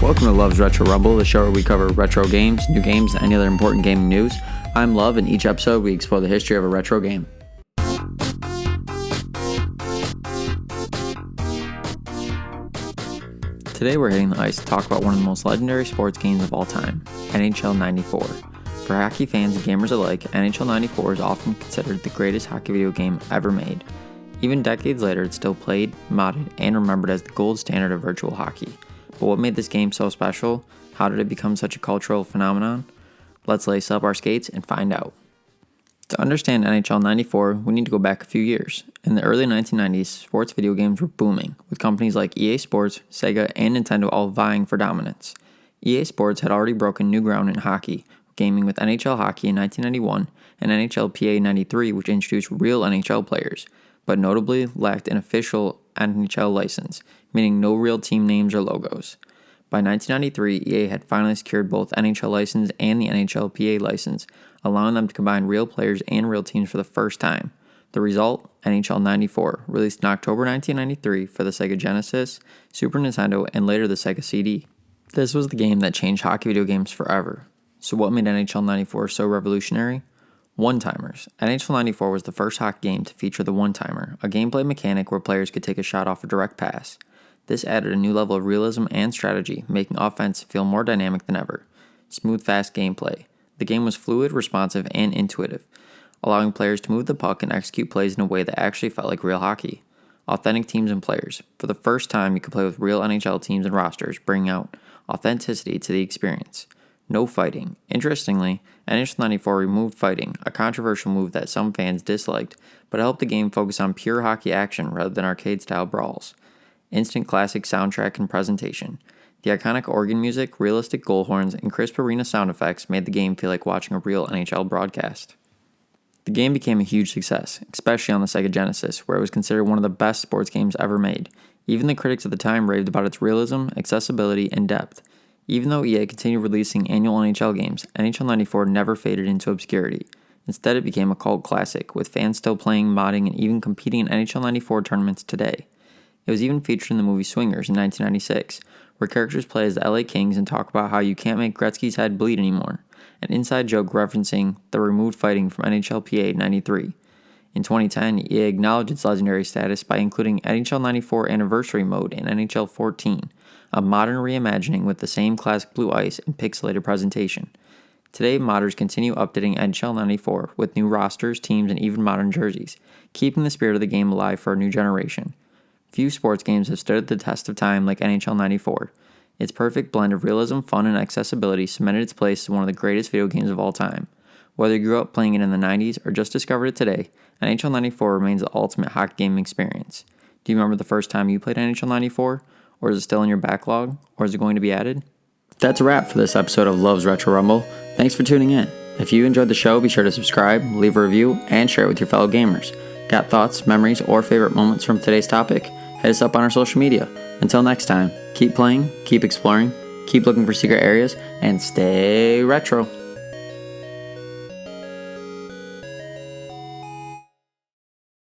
Welcome to Love's Retro Rumble, the show where we cover retro games, new games, and any other important gaming news. I'm Love, and each episode we explore the history of a retro game. Today we're hitting the ice to talk about one of the most legendary sports games of all time, NHL 94. For hockey fans and gamers alike, NHL 94 is often considered the greatest hockey video game ever made. Even decades later, it's still played, modded, and remembered as the gold standard of virtual hockey. But what made this game so special? How did it become such a cultural phenomenon? Let's lace up our skates and find out. To understand NHL 94, we need to go back a few years. In the early 1990s, sports video games were booming, with companies like EA Sports, Sega, and Nintendo all vying for dominance. EA Sports had already broken new ground in hockey, gaming with NHL Hockey in 1991 and NHL PA 93, which introduced real NHL players, but notably lacked an official NHL license, meaning no real team names or logos. By 1993, EA had finally secured both NHL license and the NHL PA license, allowing them to combine real players and real teams for the first time. The result, NHL 94, released in October 1993 for the Sega Genesis, Super Nintendo, and later the Sega CD. This was the game that changed hockey video games forever. So what made NHL 94 so revolutionary? One-timers. NHL 94 was the first hockey game to feature the one-timer, a gameplay mechanic where players could take a shot off a direct pass. This added a new level of realism and strategy, making offense feel more dynamic than ever. Smooth, fast gameplay. The game was fluid, responsive, and intuitive, allowing players to move the puck and execute plays in a way that actually felt like real hockey. Authentic teams and players. For the first time, you could play with real NHL teams and rosters, bringing out authenticity to the experience. No fighting. Interestingly, NHL 94 removed fighting, a controversial move that some fans disliked, but helped the game focus on pure hockey action rather than arcade-style brawls. Instant classic soundtrack and presentation. The iconic organ music, realistic goal horns, and crisp arena sound effects made the game feel like watching a real NHL broadcast. The game became a huge success, especially on the Sega Genesis, where it was considered one of the best sports games ever made. Even the critics at the time raved about its realism, accessibility, and depth. Even though EA continued releasing annual NHL games, NHL 94 never faded into obscurity. Instead, it became a cult classic, with fans still playing, modding, and even competing in NHL 94 tournaments today. It was even featured in the movie Swingers in 1996, where characters play as the LA Kings and talk about how you can't make Gretzky's head bleed anymore, an inside joke referencing the removed fighting from NHL PA 93. In 2010, EA acknowledged its legendary status by including NHL 94 Anniversary Mode in NHL 14, a modern reimagining with the same classic blue ice and pixelated presentation. Today, modders continue updating NHL 94 with new rosters, teams, and even modern jerseys, keeping the spirit of the game alive for a new generation. Few sports games have stood the test of time like NHL 94. Its perfect blend of realism, fun, and accessibility cemented its place as one of the greatest video games of all time. Whether you grew up playing it in the 90s or just discovered it today, NHL 94 remains the ultimate hockey gaming experience. Do you remember the first time you played NHL 94? Or is it still in your backlog? Or is it going to be added? That's a wrap for this episode of Love's Retro Rumble. Thanks for tuning in. If you enjoyed the show, be sure to subscribe, leave a review, and share it with your fellow gamers. Got thoughts, memories, or favorite moments from today's topic? Hit us up on our social media. Until next time, keep playing, keep exploring, keep looking for secret areas, and stay retro.